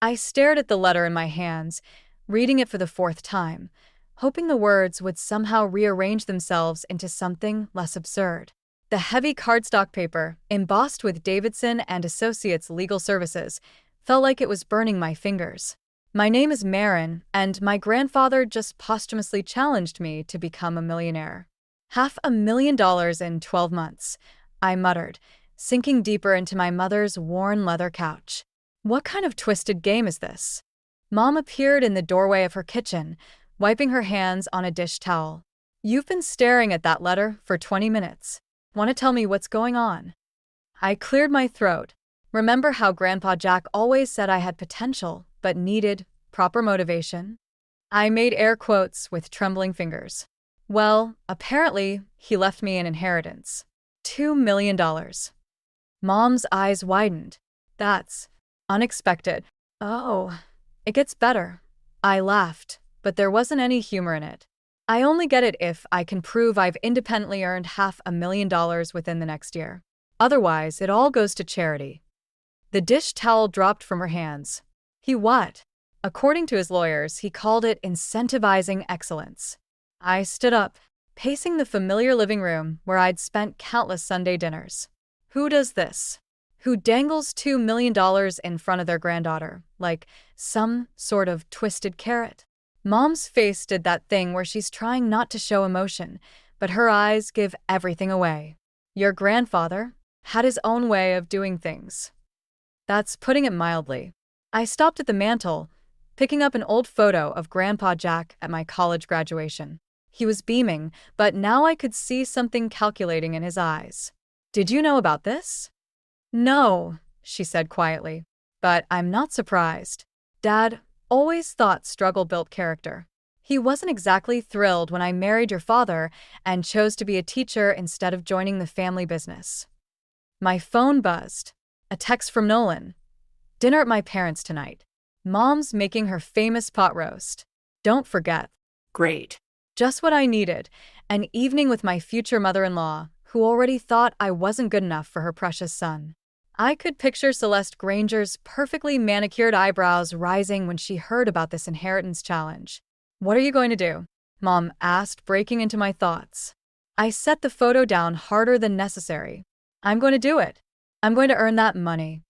I stared at the letter in my hands, reading it for the fourth time, hoping the words would somehow rearrange themselves into something less absurd. The heavy cardstock paper, embossed with Davidson and Associates Legal Services, felt like it was burning my fingers. My name is Marin, and my grandfather just posthumously challenged me to become a millionaire. $500,000 in 12 months, I muttered, sinking deeper into my mother's worn leather couch. What kind of twisted game is this? Mom appeared in the doorway of her kitchen, wiping her hands on a dish towel. You've been staring at that letter for 20 minutes. Want to tell me what's going on? I cleared my throat. Remember how Grandpa Jack always said I had potential, but needed proper motivation? I made air quotes with trembling fingers. Well, apparently, he left me an inheritance. $2 million. Mom's eyes widened. That's unexpected. Oh, it gets better. I laughed, but there wasn't any humor in it. I only get it if I can prove I've independently earned $500,000 within the next year. Otherwise, it all goes to charity. The dish towel dropped from her hands. He what? According to his lawyers, he called it incentivizing excellence. I stood up, pacing the familiar living room where I'd spent countless Sunday dinners. Who does this? Who dangles $2 million in front of their granddaughter, like some sort of twisted carrot? Mom's face did that thing where she's trying not to show emotion, but her eyes give everything away. Your grandfather had his own way of doing things. That's putting it mildly. I stopped at the mantel, picking up an old photo of Grandpa Jack at my college graduation. He was beaming, but now I could see something calculating in his eyes. Did you know about this? No, she said quietly. But I'm not surprised. Dad always thought struggle built character. He wasn't exactly thrilled when I married your father and chose to be a teacher instead of joining the family business. My phone buzzed. A text from Nolan. Dinner at my parents' tonight. Mom's making her famous pot roast. Don't forget. Great. Just what I needed. An evening with my future mother-in-law, who already thought I wasn't good enough for her precious son. I could picture Celeste Granger's perfectly manicured eyebrows rising when she heard about this inheritance challenge. What are you going to do? Mom asked, breaking into my thoughts. I set the photo down harder than necessary. I'm going to do it. I'm going to earn that money.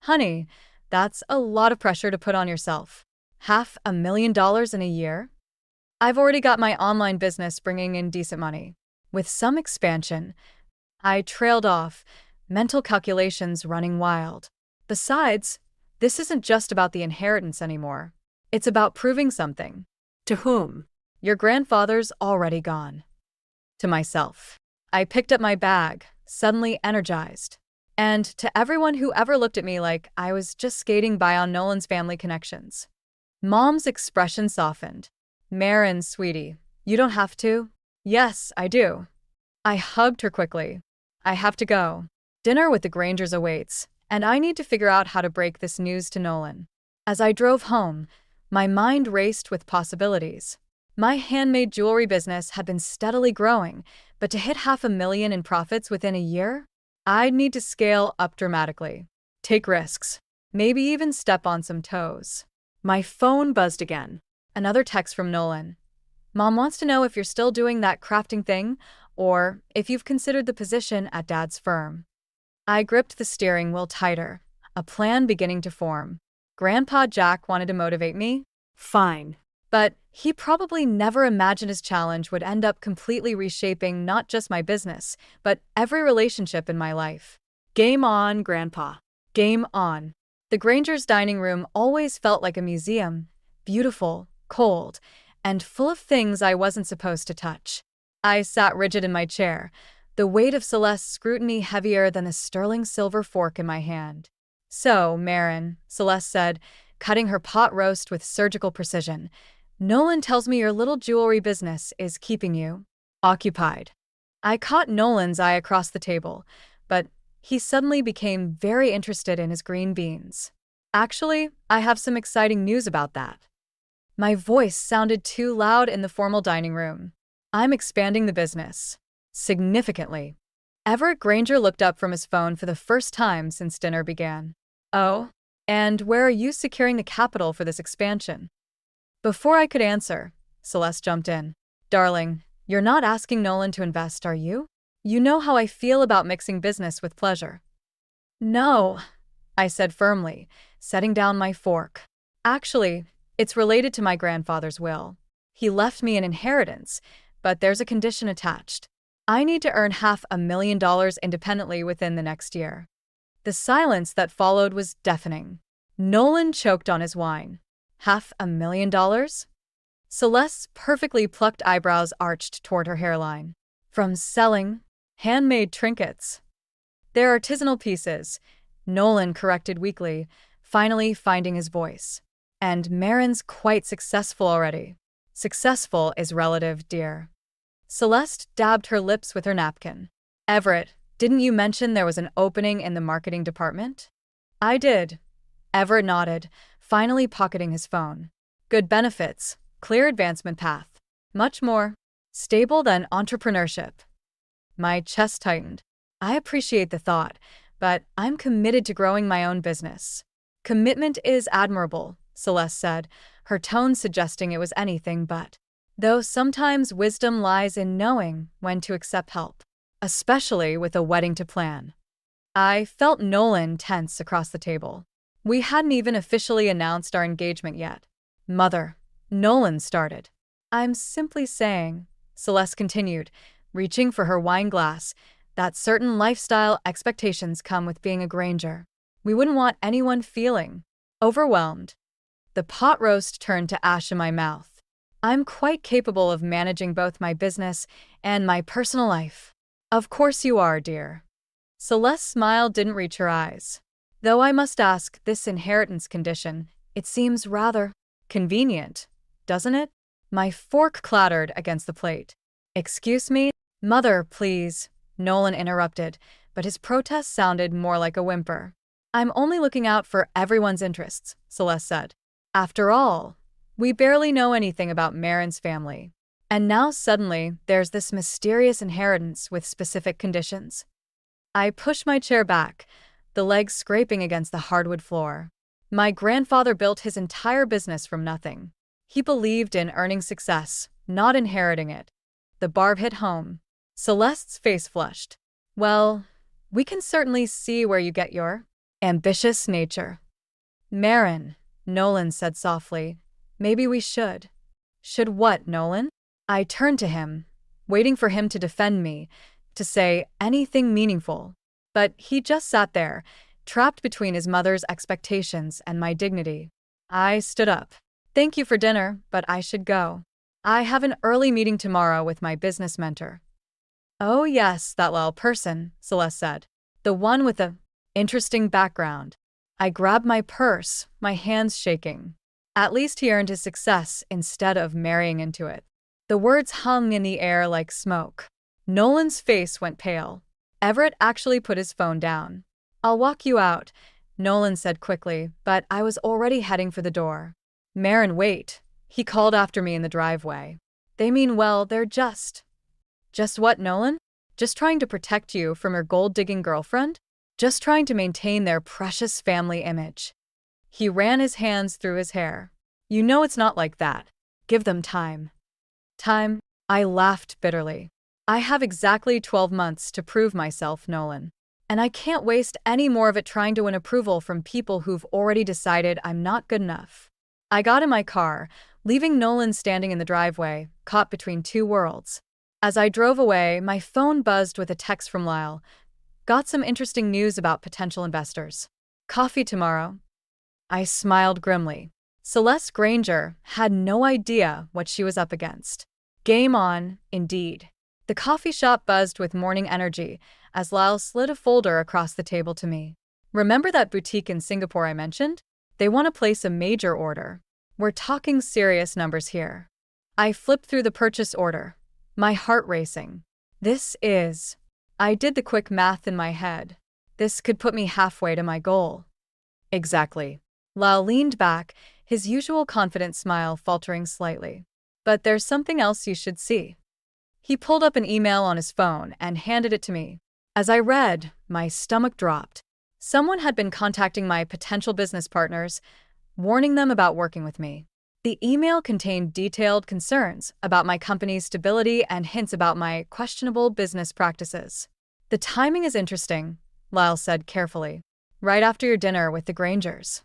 Honey, that's a lot of pressure to put on yourself. $500,000 in a year? I've already got my online business bringing in decent money. With some expansion, I trailed off, mental calculations running wild. Besides, this isn't just about the inheritance anymore. It's about proving something. To whom? Your grandfather's already gone. To myself. I picked up my bag, suddenly energized. And to everyone who ever looked at me like I was just skating by on Nolan's family connections. Mom's expression softened. Marin, sweetie, you don't have to. Yes, I do. I hugged her quickly. I have to go. Dinner with the Grangers awaits, and I need to figure out how to break this news to Nolan. As I drove home, my mind raced with possibilities. My handmade jewelry business had been steadily growing, but to hit $500,000 in profits within a year? I'd need to scale up dramatically. Take risks. Maybe even step on some toes. My phone buzzed again. Another text from Nolan. Mom wants to know if you're still doing that crafting thing, or if you've considered the position at Dad's firm. I gripped the steering wheel tighter, a plan beginning to form. Grandpa Jack wanted to motivate me? Fine. But he probably never imagined his challenge would end up completely reshaping not just my business, but every relationship in my life. Game on, Grandpa. Game on. The Grangers' dining room always felt like a museum, beautiful, cold, and full of things I wasn't supposed to touch. I sat rigid in my chair, the weight of Celeste's scrutiny heavier than the sterling silver fork in my hand. So, Marin, Celeste said, cutting her pot roast with surgical precision, Nolan tells me your little jewelry business is keeping you occupied. I caught Nolan's eye across the table, but he suddenly became very interested in his green beans. Actually, I have some exciting news about that. My voice sounded too loud in the formal dining room. I'm expanding the business. Significantly. Everett Granger looked up from his phone for the first time since dinner began. Oh? And where are you securing the capital for this expansion? Before I could answer, Celeste jumped in. Darling, you're not asking Nolan to invest, are you? You know how I feel about mixing business with pleasure. No, I said firmly, setting down my fork. Actually, it's related to my grandfather's will. He left me an inheritance, but there's a condition attached. I need to earn $500,000 independently within the next year. The silence that followed was deafening. Nolan choked on his wine. $500,000? Celeste's perfectly plucked eyebrows arched toward her hairline. From selling handmade trinkets. They're artisanal pieces, Nolan corrected weakly, finally finding his voice. And Marin's quite successful already. Successful is relative, dear. Celeste dabbed her lips with her napkin. Everett, didn't you mention there was an opening in the marketing department? I did. Everett nodded, finally pocketing his phone. Good benefits, clear advancement path. Much more stable than entrepreneurship. My chest tightened. I appreciate the thought, but I'm committed to growing my own business. Commitment is admirable, Celeste said, her tone suggesting it was anything but. Though sometimes wisdom lies in knowing when to accept help, especially with a wedding to plan. I felt Nolan tense across the table. We hadn't even officially announced our engagement yet. Mother, Nolan started. I'm simply saying, Celeste continued, reaching for her wine glass, that certain lifestyle expectations come with being a Granger. We wouldn't want anyone feeling overwhelmed. The pot roast turned to ash in my mouth. I'm quite capable of managing both my business and my personal life. Of course you are, dear. Celeste's smile didn't reach her eyes. Though I must ask, this inheritance condition, it seems rather convenient, doesn't it? My fork clattered against the plate. Excuse me? Mother, please, Nolan interrupted, but his protest sounded more like a whimper. I'm only looking out for everyone's interests, Celeste said. After all, we barely know anything about Marin's family. And now suddenly, there's this mysterious inheritance with specific conditions. I pushed my chair back, the legs scraping against the hardwood floor. My grandfather built his entire business from nothing. He believed in earning success, not inheriting it. The barb hit home. Celeste's face flushed. Well, we can certainly see where you get your ambitious nature. Marin, Nolan said softly, maybe we should. Should what, Nolan? I turned to him, waiting for him to defend me, to say anything meaningful. But he just sat there, trapped between his mother's expectations and my dignity. I stood up. Thank you for dinner, but I should go. I have an early meeting tomorrow with my business mentor. Oh yes, that little person, Celeste said. The one with the interesting background. I grabbed my purse, my hands shaking. At least he earned his success instead of marrying into it. The words hung in the air like smoke. Nolan's face went pale. Everett actually put his phone down. I'll walk you out, Nolan said quickly, but I was already heading for the door. Marin, wait, he called after me in the driveway. They mean well, they're just what, Nolan? Just trying to protect you from your gold-digging girlfriend? Just trying to maintain their precious family image. He ran his hands through his hair. You know it's not like that. Give them time. Time? I laughed bitterly. I have exactly 12 months to prove myself, Nolan. And I can't waste any more of it trying to win approval from people who've already decided I'm not good enough. I got in my car, leaving Nolan standing in the driveway, caught between two worlds. As I drove away, my phone buzzed with a text from Lyle. Got some interesting news about potential investors. Coffee tomorrow. I smiled grimly. Celeste Granger had no idea what she was up against. Game on, indeed. The coffee shop buzzed with morning energy as Lyle slid a folder across the table to me. Remember that boutique in Singapore I mentioned? They want to place a major order. We're talking serious numbers here. I flipped through the purchase order, my heart racing. I did the quick math in my head. This could put me halfway to my goal. Exactly. Lyle leaned back, his usual confident smile faltering slightly. But there's something else you should see. He pulled up an email on his phone and handed it to me. As I read, my stomach dropped. Someone had been contacting my potential business partners, warning them about working with me. The email contained detailed concerns about my company's stability and hints about my questionable business practices. The timing is interesting, Lyle said carefully. Right after your dinner with the Grangers.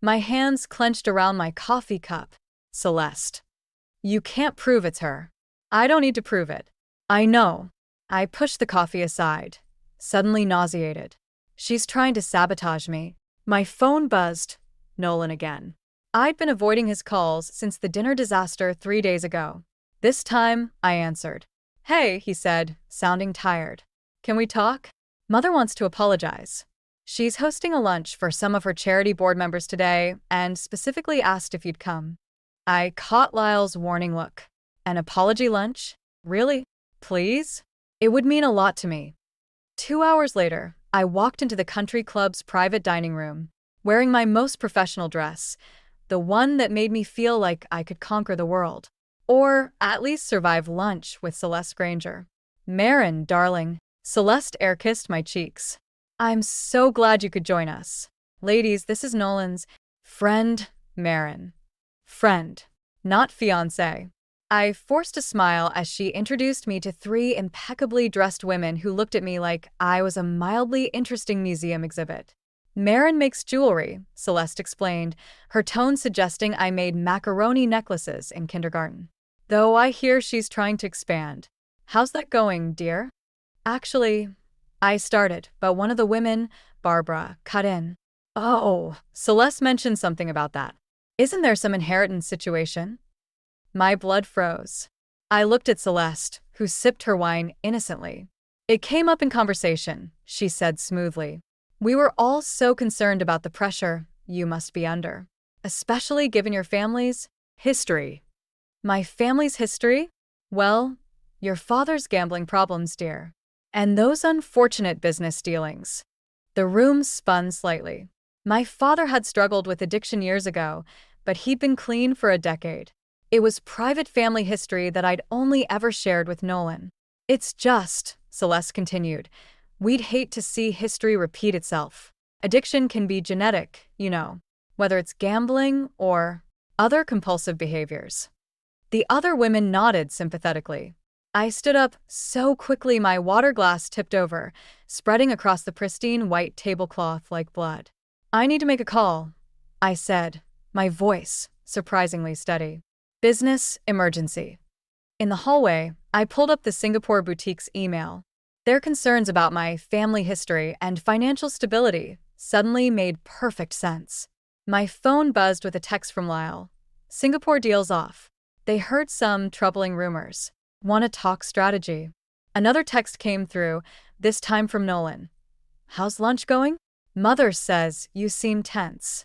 My hands clenched around my coffee cup. Celeste. You can't prove it's her. I don't need to prove it. I know. I pushed the coffee aside, suddenly nauseated. She's trying to sabotage me. My phone buzzed. Nolan again. I'd been avoiding his calls since the dinner disaster 3 days ago. This time, I answered. Hey, he said, sounding tired. Can we talk? Mother wants to apologize. She's hosting a lunch for some of her charity board members today and specifically asked if you'd come. I caught Lyle's warning look. An apology lunch? Really? Please? It would mean a lot to me. 2 hours later, I walked into the country club's private dining room, wearing my most professional dress, the one that made me feel like I could conquer the world. Or at least survive lunch with Celeste Granger. Marin, darling. Celeste air-kissed my cheeks. I'm so glad you could join us. Ladies, this is Nolan's friend, Marin. Friend, not fiancé. I forced a smile as she introduced me to 3 impeccably dressed women who looked at me like I was a mildly interesting museum exhibit. Marin makes jewelry, Celeste explained, her tone suggesting I made macaroni necklaces in kindergarten. Though I hear she's trying to expand. How's that going, dear? Actually, I started, but one of the women, Barbara, cut in. Oh, Celeste mentioned something about that. Isn't there some inheritance situation? My blood froze. I looked at Celeste, who sipped her wine innocently. It came up in conversation, she said smoothly. We were all so concerned about the pressure you must be under, especially given your family's history. My family's history? Well, your father's gambling problems, dear. And those unfortunate business dealings. The room spun slightly. My father had struggled with addiction years ago, but he'd been clean for a decade. It was private family history that I'd only ever shared with Nolan. It's just, Celeste continued, we'd hate to see history repeat itself. Addiction can be genetic, you know, whether it's gambling or other compulsive behaviors. The other women nodded sympathetically. I stood up so quickly my water glass tipped over, spreading across the pristine white tablecloth like blood. I need to make a call, I said, my voice surprisingly steady. Business emergency. In the hallway, I pulled up the Singapore boutique's email. Their concerns about my family history and financial stability suddenly made perfect sense. My phone buzzed with a text from Lyle. Singapore deals off. They heard some troubling rumors. Want to talk strategy. Another text came through, this time from Nolan. How's lunch going? Mother says you seem tense.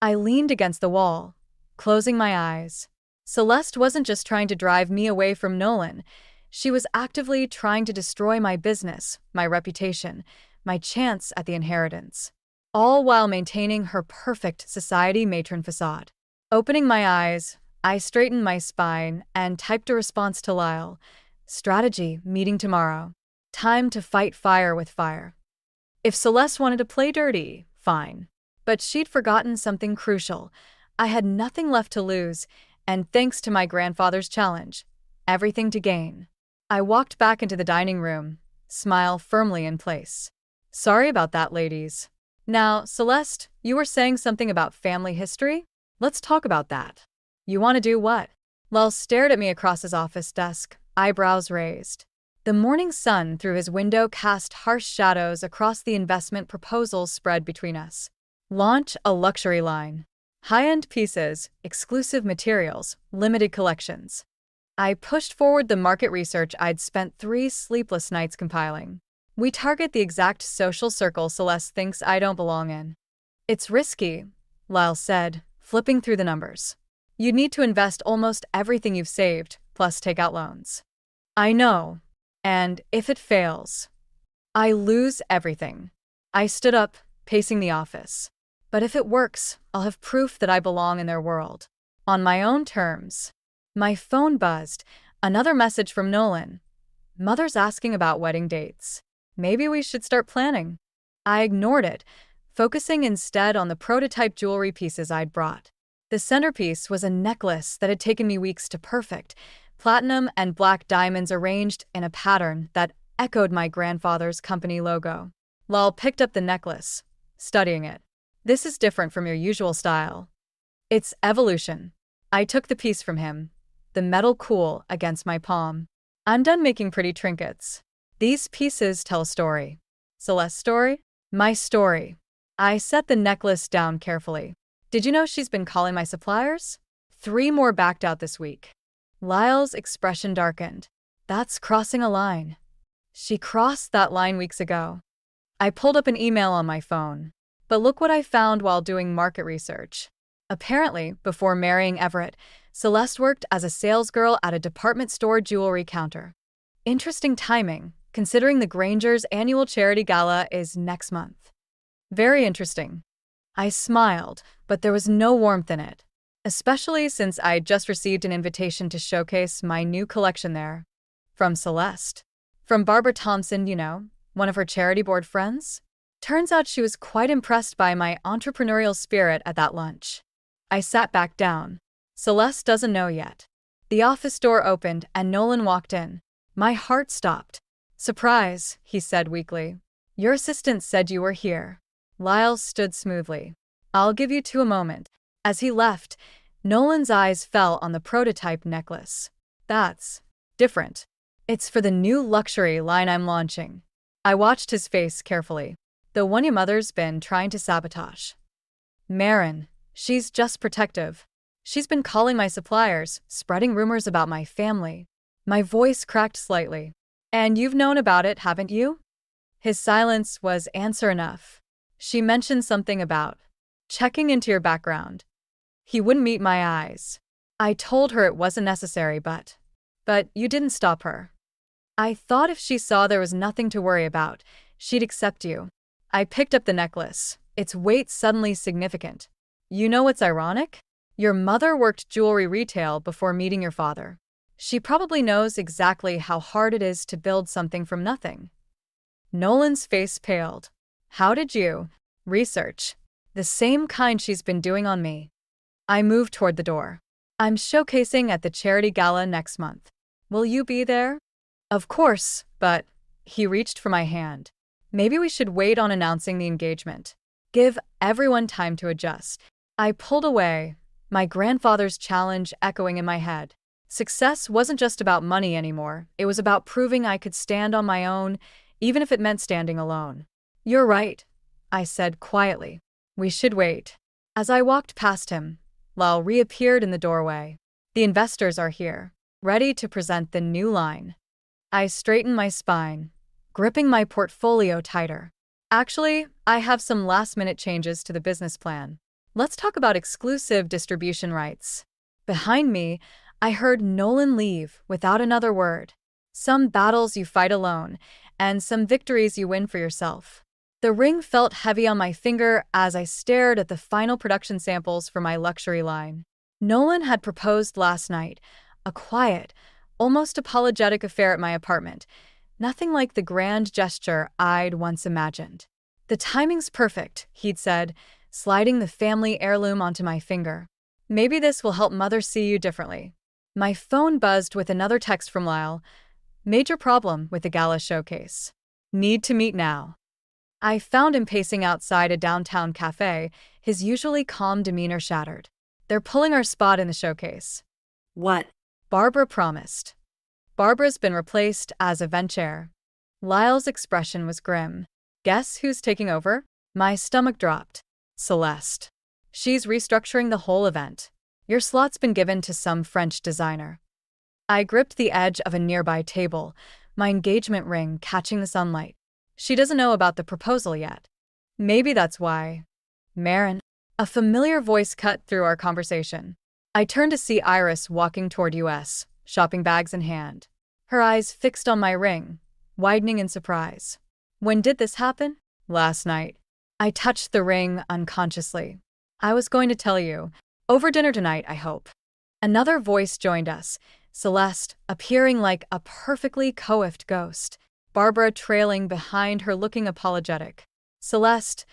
I leaned against the wall, closing my eyes. Celeste wasn't just trying to drive me away from Nolan. She was actively trying to destroy my business, my reputation, my chance at the inheritance. All while maintaining her perfect society matron facade. Opening my eyes, I straightened my spine and typed a response to Lyle. Strategy, meeting tomorrow. Time to fight fire with fire. If Celeste wanted to play dirty, fine. But she'd forgotten something crucial. I had nothing left to lose, and thanks to my grandfather's challenge, everything to gain. I walked back into the dining room, smile firmly in place. Sorry about that, ladies. Now, Celeste, you were saying something about family history? Let's talk about that. You want to do what? Lyle stared at me across his office desk, eyebrows raised. The morning sun through his window cast harsh shadows across the investment proposals spread between us. Launch a luxury line. High-end pieces, exclusive materials, limited collections. I pushed forward the market research I'd spent 3 sleepless nights compiling. We target the exact social circle Celeste thinks I don't belong in. It's risky, Lyle said, flipping through the numbers. You'd need to invest almost everything you've saved, plus take out loans. I know. And if it fails, I lose everything. I stood up, pacing the office. But if it works, I'll have proof that I belong in their world. On my own terms. My phone buzzed. Another message from Nolan. Mother's asking about wedding dates. Maybe we should start planning. I ignored it, focusing instead on the prototype jewelry pieces I'd brought. The centerpiece was a necklace that had taken me weeks to perfect, platinum and black diamonds arranged in a pattern that echoed my grandfather's company logo. Lal picked up the necklace, studying it. This is different from your usual style. It's evolution. I took the piece from him, the metal cool against my palm. I'm done making pretty trinkets. These pieces tell a story. Celeste's story? My story. I set the necklace down carefully. Did you know she's been calling my suppliers? 3 more backed out this week. Lyle's expression darkened. That's crossing a line. She crossed that line weeks ago. I pulled up an email on my phone. But look what I found while doing market research. Apparently, before marrying Everett, Celeste worked as a salesgirl at a department store jewelry counter. Interesting timing, considering the Grangers' annual charity gala is next month. Very interesting. I smiled, but there was no warmth in it, especially since I'd just received an invitation to showcase my new collection there. From Celeste. From Barbara Thompson, one of her charity board friends. Turns out she was quite impressed by my entrepreneurial spirit at that lunch. I sat back down. Celeste doesn't know yet. The office door opened and Nolan walked in. My heart stopped. Surprise, he said weakly. Your assistant said you were here. Lyle stood smoothly. I'll give you 2 a moment. As he left, Nolan's eyes fell on the prototype necklace. That's different. It's for the new luxury line I'm launching. I watched his face carefully. The one your mother's been trying to sabotage. Marin, she's just protective. She's been calling my suppliers, spreading rumors about my family. My voice cracked slightly. And you've known about it, haven't you? His silence was answer enough. She mentioned something about checking into your background. He wouldn't meet my eyes. I told her it wasn't necessary, but you didn't stop her. I thought if she saw there was nothing to worry about, she'd accept you. I picked up the necklace, its weight suddenly significant. You know what's ironic? Your mother worked jewelry retail before meeting your father. She probably knows exactly how hard it is to build something from nothing. Nolan's face paled. How did you? Research. The same kind she's been doing on me. I moved toward the door. I'm showcasing at the charity gala next month. Will you be there? Of course, but he reached for my hand. Maybe we should wait on announcing the engagement. Give everyone time to adjust. I pulled away, my grandfather's challenge echoing in my head. Success wasn't just about money anymore. It was about proving I could stand on my own, even if it meant standing alone. You're right, I said quietly. We should wait. As I walked past him, Lal reappeared in the doorway. The investors are here, ready to present the new line. I straightened my spine, gripping my portfolio tighter. Actually, I have some last-minute changes to the business plan. Let's talk about exclusive distribution rights. Behind me, I heard Nolan leave without another word. Some battles you fight alone, and some victories you win for yourself. The ring felt heavy on my finger as I stared at the final production samples for my luxury line. Nolan had proposed last night, a quiet, almost apologetic affair at my apartment. Nothing like the grand gesture I'd once imagined. The timing's perfect, he'd said, sliding the family heirloom onto my finger. Maybe this will help Mother see you differently. My phone buzzed with another text from Lyle. Major problem with the gala showcase. Need to meet now. I found him pacing outside a downtown cafe, his usually calm demeanor shattered. They're pulling our spot in the showcase. What? Barbara promised. Barbara's been replaced as event chair. Lyle's expression was grim. Guess who's taking over? My stomach dropped. Celeste. She's restructuring the whole event. Your slot's been given to some French designer. I gripped the edge of a nearby table, my engagement ring catching the sunlight. She doesn't know about the proposal yet. Maybe that's why. Marin. A familiar voice cut through our conversation. I turned to see Iris walking toward us, shopping bags in hand. Her eyes fixed on my ring, widening in surprise. When did this happen? Last night. I touched the ring unconsciously. I was going to tell you. Over dinner tonight, I hope. Another voice joined us, Celeste, appearing like a perfectly coiffed ghost. Barbara trailing behind her looking apologetic. Celeste,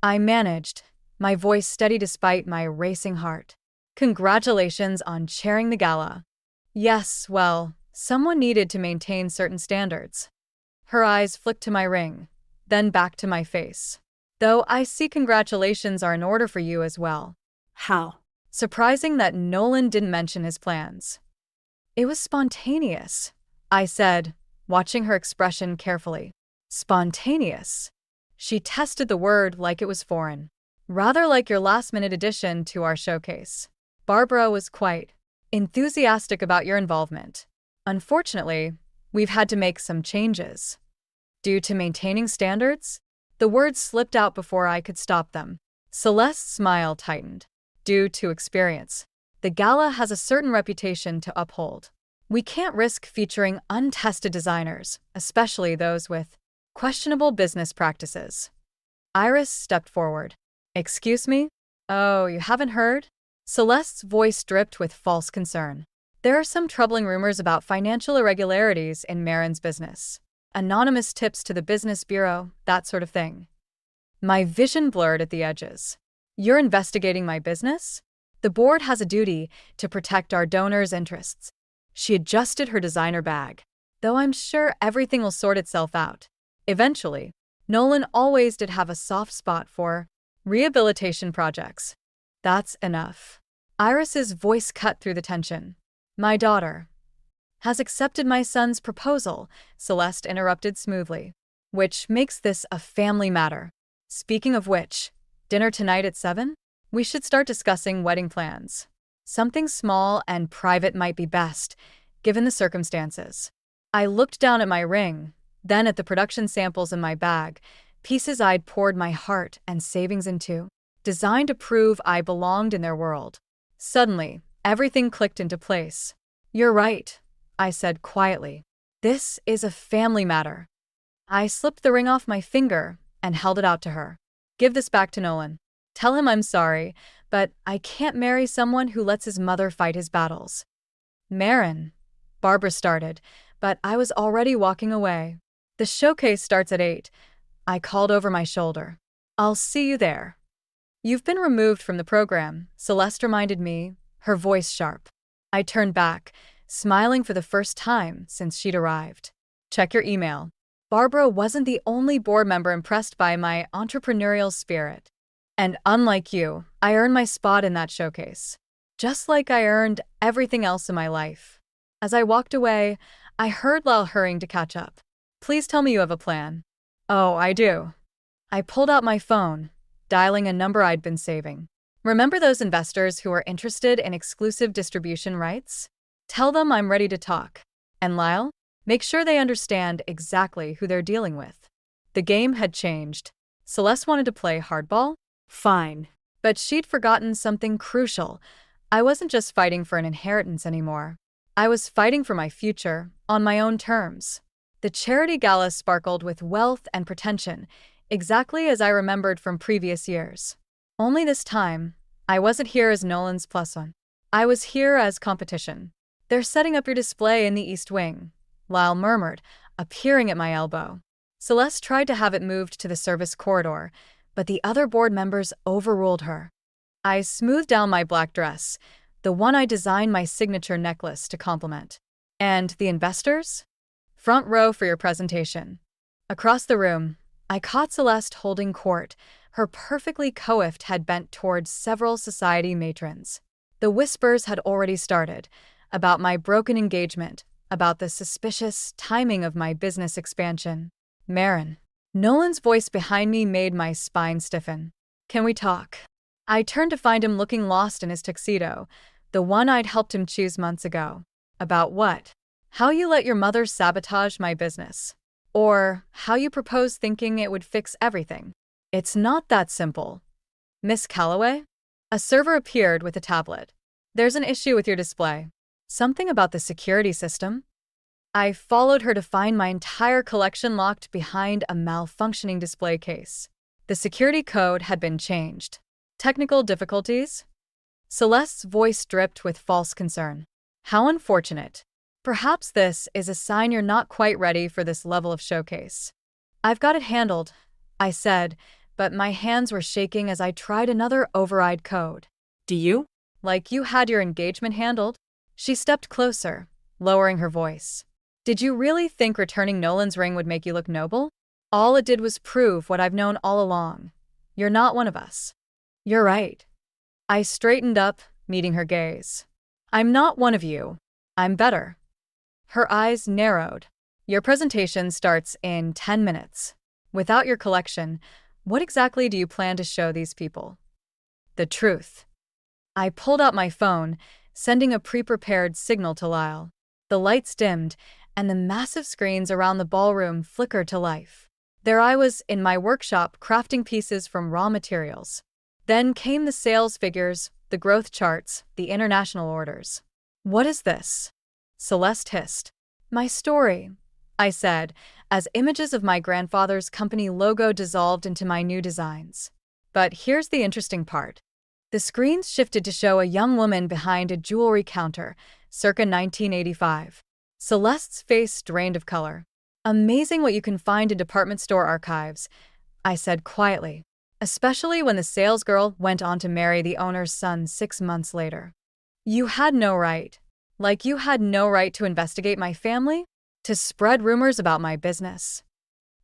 I managed, my voice steady despite my racing heart. Congratulations on chairing the gala. Yes, well, someone needed to maintain certain standards. Her eyes flicked to my ring, then back to my face. Though I see congratulations are in order for you as well. How? Surprising that Nolan didn't mention his plans. It was spontaneous, I said, watching her expression carefully. Spontaneous. She tested the word like it was foreign. Rather like your last-minute addition to our showcase. Barbara was quite enthusiastic about your involvement. Unfortunately, we've had to make some changes. Due to maintaining standards? The words slipped out before I could stop them. Celeste's smile tightened. Due to experience. The gala has a certain reputation to uphold. We can't risk featuring untested designers, especially those with questionable business practices. Iris stepped forward. Excuse me? Oh, you haven't heard? Celeste's voice dripped with false concern. There are some troubling rumors about financial irregularities in Marin's business. Anonymous tips to the business bureau, that sort of thing. My vision blurred at the edges. You're investigating my business? The board has a duty to protect our donors' interests. She adjusted her designer bag. Though I'm sure everything will sort itself out. Eventually, Nolan always did have a soft spot for rehabilitation projects. That's enough. Iris's voice cut through the tension. My daughter has accepted my son's proposal, Celeste interrupted smoothly. Which makes this a family matter. Speaking of which, dinner tonight at 7? We should start discussing wedding plans. Something small and private might be best, given the circumstances. I looked down at my ring, then at the production samples in my bag, pieces I'd poured my heart and savings into, designed to prove I belonged in their world. Suddenly, everything clicked into place. You're right, I said quietly. This is a family matter. I slipped the ring off my finger and held it out to her. Give this back to Nolan. Tell him I'm sorry, but I can't marry someone who lets his mother fight his battles. Marin, Barbara started, but I was already walking away. The showcase starts at 8. I called over my shoulder. I'll see you there. You've been removed from the program, Celeste reminded me, her voice sharp. I turned back, smiling for the first time since she'd arrived. Check your email. Barbara wasn't the only board member impressed by my entrepreneurial spirit. And unlike you, I earned my spot in that showcase. Just like I earned everything else in my life. As I walked away, I heard Lyle hurrying to catch up. Please tell me you have a plan. Oh, I do. I pulled out my phone, dialing a number I'd been saving. Remember those investors who are interested in exclusive distribution rights? Tell them I'm ready to talk. And Lyle, make sure they understand exactly who they're dealing with. The game had changed. Celeste wanted to play hardball. Fine. But she'd forgotten something crucial. I wasn't just fighting for an inheritance anymore. I was fighting for my future, on my own terms. The charity gala sparkled with wealth and pretension, exactly as I remembered from previous years. Only this time, I wasn't here as Nolan's plus one. I was here as competition. They're setting up your display in the East Wing, Lyle murmured, appearing at my elbow. Celeste tried to have it moved to the service corridor, but the other board members overruled her. I smoothed down my black dress, the one I designed my signature necklace to complement. And the investors? Front row for your presentation. Across the room, I caught Celeste holding court. Her perfectly coiffed head bent towards several society matrons. The whispers had already started, about my broken engagement, about the suspicious timing of my business expansion. Marin. Nolan's voice behind me made my spine stiffen. Can we talk? I turned to find him looking lost in his tuxedo, the one I'd helped him choose months ago. About what? How you let your mother sabotage my business. Or how you propose thinking it would fix everything. It's not that simple. Miss Calloway? A server appeared with a tablet. There's an issue with your display. Something about the security system? I followed her to find my entire collection locked behind a malfunctioning display case. The security code had been changed. Technical difficulties? Celeste's voice dripped with false concern. How unfortunate. Perhaps this is a sign you're not quite ready for this level of showcase. I've got it handled, I said, but my hands were shaking as I tried another override code. Do you? Like you had your engagement handled? She stepped closer, lowering her voice. Did you really think returning Nolan's ring would make you look noble? All it did was prove what I've known all along. You're not one of us. You're right. I straightened up, meeting her gaze. I'm not one of you. I'm better. Her eyes narrowed. Your presentation starts in 10 minutes. Without your collection, what exactly do you plan to show these people? The truth. I pulled out my phone, sending a pre-prepared signal to Lyle. The lights dimmed, and the massive screens around the ballroom flickered to life. There I was in my workshop crafting pieces from raw materials. Then came the sales figures, the growth charts, the international orders. What is this? Celeste hissed. My story, I said, as images of my grandfather's company logo dissolved into my new designs. But here's the interesting part. The screens shifted to show a young woman behind a jewelry counter, circa 1985. Celeste's face drained of color. Amazing what you can find in department store archives, I said quietly, especially when the salesgirl went on to marry the owner's son 6 months later. You had no right. Like you had no right to investigate my family? To spread rumors about my business.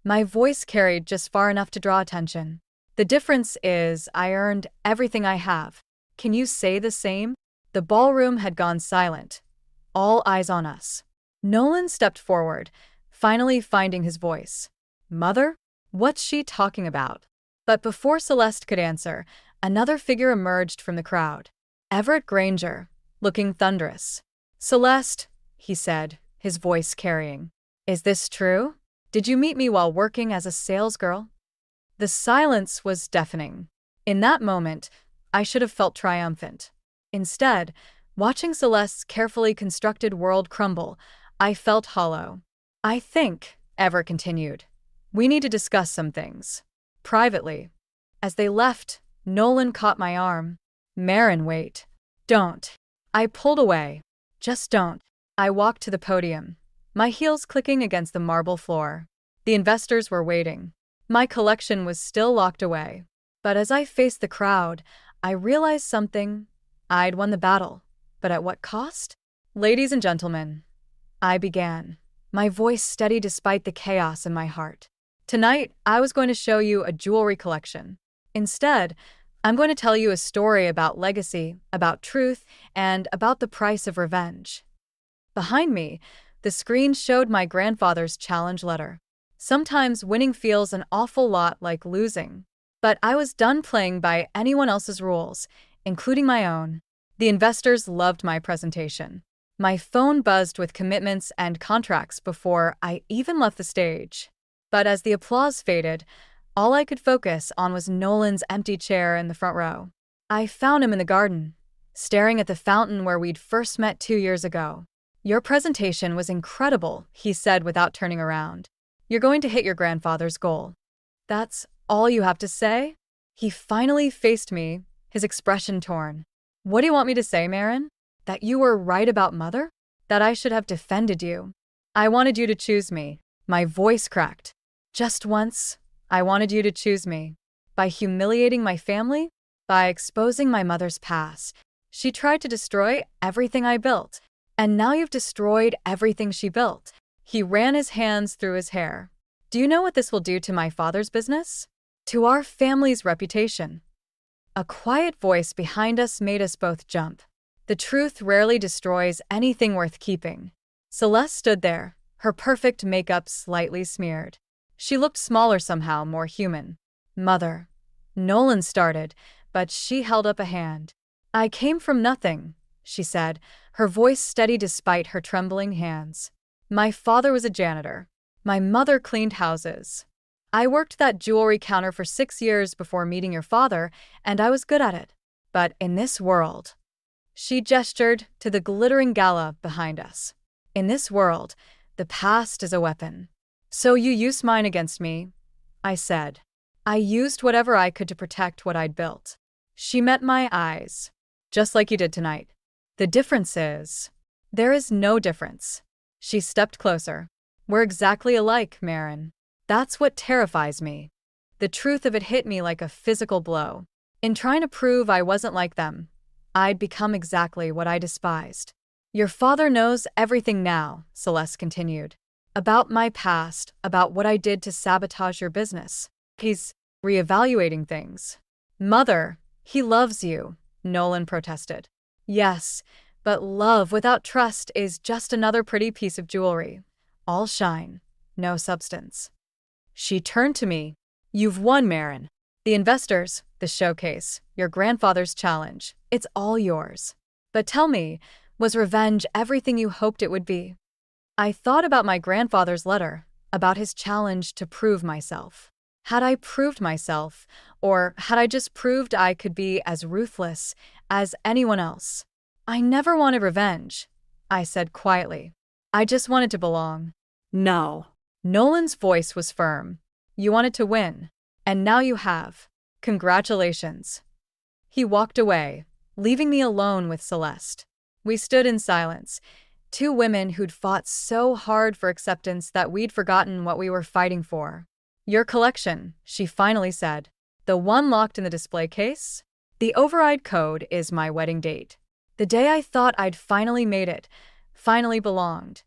My voice carried just far enough to draw attention. The difference is I earned everything I have. Can you say the same? The ballroom had gone silent. All eyes on us. Nolan stepped forward, finally finding his voice. Mother? What's she talking about? But before Celeste could answer, another figure emerged from the crowd. Everett Granger, looking thunderous. Celeste, he said, his voice carrying. Is this true? Did you meet me while working as a salesgirl? The silence was deafening. In that moment, I should have felt triumphant. Instead, watching Celeste's carefully constructed world crumble, I felt hollow. I think, Everett continued, we need to discuss some things. Privately. As they left, Nolan caught my arm. Marin, wait. Don't. I pulled away. Just don't. I walked to the podium, my heels clicking against the marble floor. The investors were waiting. My collection was still locked away. But as I faced the crowd, I realized something. I'd won the battle. But at what cost? Ladies and gentlemen, I began, my voice steady despite the chaos in my heart. Tonight, I was going to show you a jewelry collection. Instead, I'm going to tell you a story about legacy, about truth, and about the price of revenge. Behind me, the screen showed my grandfather's challenge letter. Sometimes winning feels an awful lot like losing. But I was done playing by anyone else's rules, including my own. The investors loved my presentation. My phone buzzed with commitments and contracts before I even left the stage. But as the applause faded, all I could focus on was Nolan's empty chair in the front row. I found him in the garden, staring at the fountain where we'd first met 2 years ago. Your presentation was incredible, he said without turning around. You're going to hit your grandfather's goal. That's all you have to say? He finally faced me, his expression torn. What do you want me to say, Marin? That you were right about Mother? That I should have defended you? I wanted you to choose me. My voice cracked. Just once, I wanted you to choose me. By humiliating my family? By exposing my mother's past. She tried to destroy everything I built. And now you've destroyed everything she built. He ran his hands through his hair. Do you know what this will do to my father's business? To our family's reputation. A quiet voice behind us made us both jump. The truth rarely destroys anything worth keeping. Celeste stood there, her perfect makeup slightly smeared. She looked smaller somehow, more human. Mother. Nolan started, but she held up a hand. I came from nothing, she said, her voice steady despite her trembling hands. My father was a janitor. My mother cleaned houses. I worked that jewelry counter for 6 years before meeting your father, and I was good at it. But in this world, she gestured to the glittering gala behind us. In this world, the past is a weapon. So you used mine against me, I said. I used whatever I could to protect what I'd built. She met my eyes, just like you did tonight. The difference is, there is no difference. She stepped closer. We're exactly alike, Marin. That's what terrifies me. The truth of it hit me like a physical blow. In trying to prove I wasn't like them, I'd become exactly what I despised. Your father knows everything now, Celeste continued. About my past, about what I did to sabotage your business. He's reevaluating things. Mother, he loves you, Nolan protested. Yes, but love without trust is just another pretty piece of jewelry. All shine, no substance. She turned to me. You've won, Marin. The investors, the showcase, your grandfather's challenge. It's all yours. But tell me, was revenge everything you hoped it would be? I thought about my grandfather's letter, about his challenge to prove myself. Had I proved myself, or had I just proved I could be as ruthless as anyone else? I never wanted revenge, I said quietly. I just wanted to belong. No. Nolan's voice was firm. You wanted to win, and now you have. Congratulations. He walked away, leaving me alone with Celeste. We stood in silence, two women who'd fought so hard for acceptance that we'd forgotten what we were fighting for. Your collection, she finally said. The one locked in the display case? The override code is my wedding date. The day I thought I'd finally made it, finally belonged.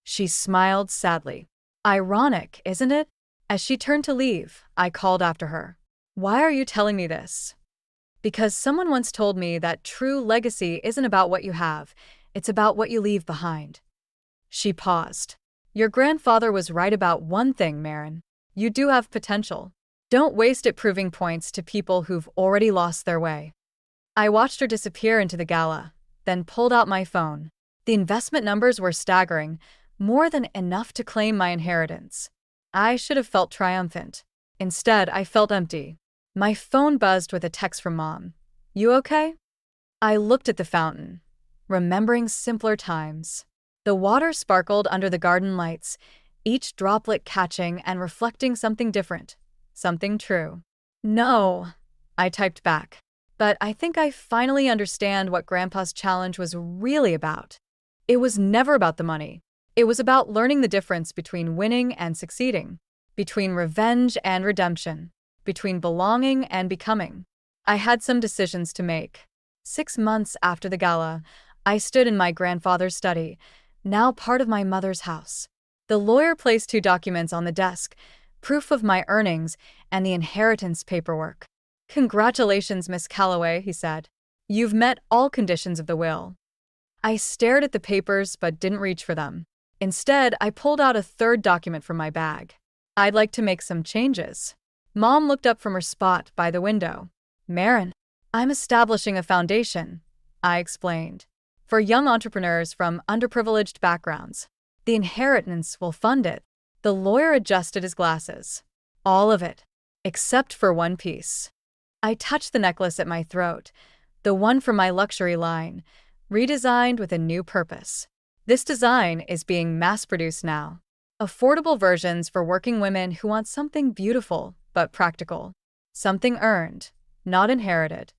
She smiled sadly. Ironic, isn't it? As she turned to leave, I called after her. Why are you telling me this? Because someone once told me that true legacy isn't about what you have, it's about what you leave behind. She paused. Your grandfather was right about one thing, Marin. You do have potential. Don't waste it proving points to people who've already lost their way. I watched her disappear into the gala, then pulled out my phone. The investment numbers were staggering, more than enough to claim my inheritance. I should have felt triumphant. Instead, I felt empty. My phone buzzed with a text from Mom. You okay? I looked at the fountain, remembering simpler times. The water sparkled under the garden lights, each droplet catching and reflecting something different, something true. No, I typed back. But I think I finally understand what Grandpa's challenge was really about. It was never about the money. It was about learning the difference between winning and succeeding, between revenge and redemption, between belonging and becoming. I had some decisions to make. 6 months after the gala, I stood in my grandfather's study, now part of my mother's house. The lawyer placed 2 documents on the desk, proof of my earnings and the inheritance paperwork. Congratulations, Miss Calloway, he said. You've met all conditions of the will. I stared at the papers but didn't reach for them. Instead, I pulled out a 3rd document from my bag. I'd like to make some changes. Mom looked up from her spot by the window. Marin, I'm establishing a foundation, I explained, for young entrepreneurs from underprivileged backgrounds. The inheritance will fund it. The lawyer adjusted his glasses. All of it, except for one piece. I touched the necklace at my throat, the one from my luxury line, redesigned with a new purpose. This design is being mass-produced now. Affordable versions for working women who want something beautiful but practical. Something earned, not inherited.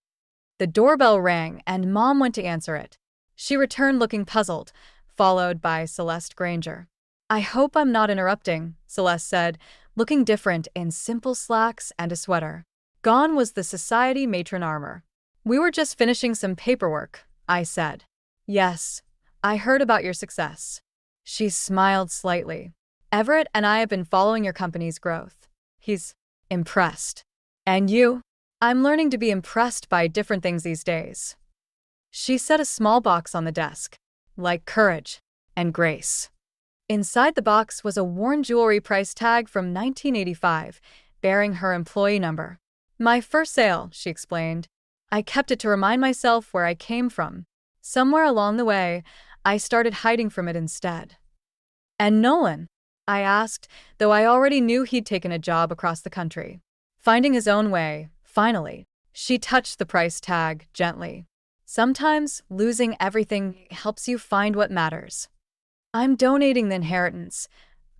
The doorbell rang and Mom went to answer it. She returned looking puzzled, followed by Celeste Granger. I hope I'm not interrupting, Celeste said, looking different in simple slacks and a sweater. Gone was the society matron armor. We were just finishing some paperwork, I said. Yes, I heard about your success. She smiled slightly. Everett and I have been following your company's growth. He's impressed. And you? I'm learning to be impressed by different things these days. She set a small box on the desk, like courage and grace. Inside the box was a worn jewelry price tag from 1985, bearing her employee number. My first sale, she explained. I kept it to remind myself where I came from. Somewhere along the way, I started hiding from it instead. And Nolan? I asked, though I already knew he'd taken a job across the country. Finding his own way, finally. She touched the price tag gently. Sometimes losing everything helps you find what matters. I'm donating the inheritance,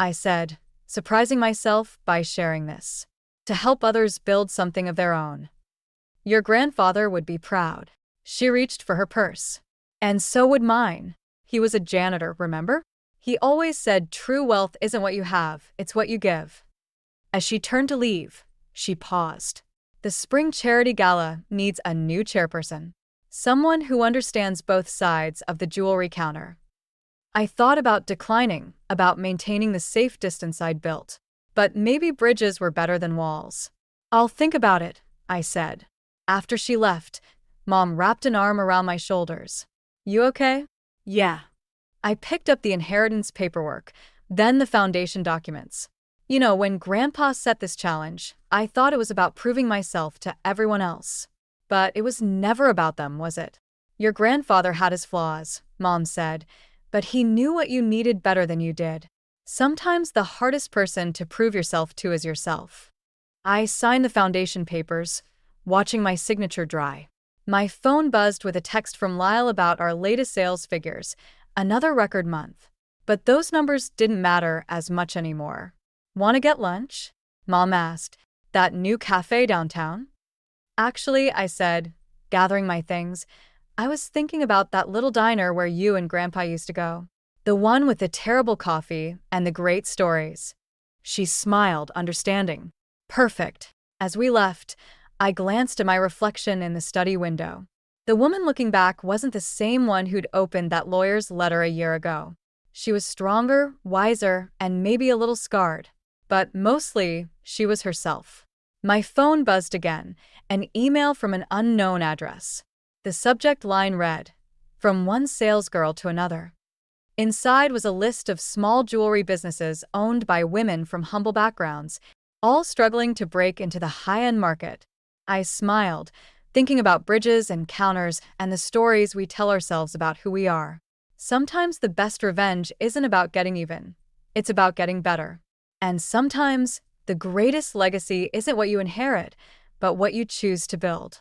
I said, surprising myself by sharing this, to help others build something of their own. Your grandfather would be proud. She reached for her purse. And so would mine. He was a janitor, remember? He always said true wealth isn't what you have, it's what you give. As she turned to leave, She paused. The spring charity gala needs a new chairperson. Someone who understands both sides of the jewelry counter. I thought about declining, about maintaining the safe distance I'd built. But maybe bridges were better than walls. I'll think about it, I said. After she left, Mom wrapped an arm around my shoulders. You okay? Yeah. I picked up the inheritance paperwork, then the foundation documents. You know, when Grandpa set this challenge, I thought it was about proving myself to everyone else. But it was never about them, was it? Your grandfather had his flaws, Mom said, but he knew what you needed better than you did. Sometimes the hardest person to prove yourself to is yourself. I signed the foundation papers, watching my signature dry. My phone buzzed with a text from Lyle about our latest sales figures, another record month. But those numbers didn't matter as much anymore. Want to get lunch? Mom asked. That new cafe downtown? Actually, I said, gathering my things, I was thinking about that little diner where you and Grandpa used to go. The one with the terrible coffee and the great stories. She smiled, understanding. Perfect. As we left, I glanced at my reflection in the study window. The woman looking back wasn't the same one who'd opened that lawyer's letter a year ago. She was stronger, wiser, and maybe a little scarred. But mostly, she was herself. My phone buzzed again, an email from an unknown address. The subject line read, "From one salesgirl to another." Inside was a list of small jewelry businesses owned by women from humble backgrounds, all struggling to break into the high-end market. I smiled, thinking about bridges and counters and the stories we tell ourselves about who we are. Sometimes the best revenge isn't about getting even. It's about getting better. And sometimes the greatest legacy isn't what you inherit, but what you choose to build.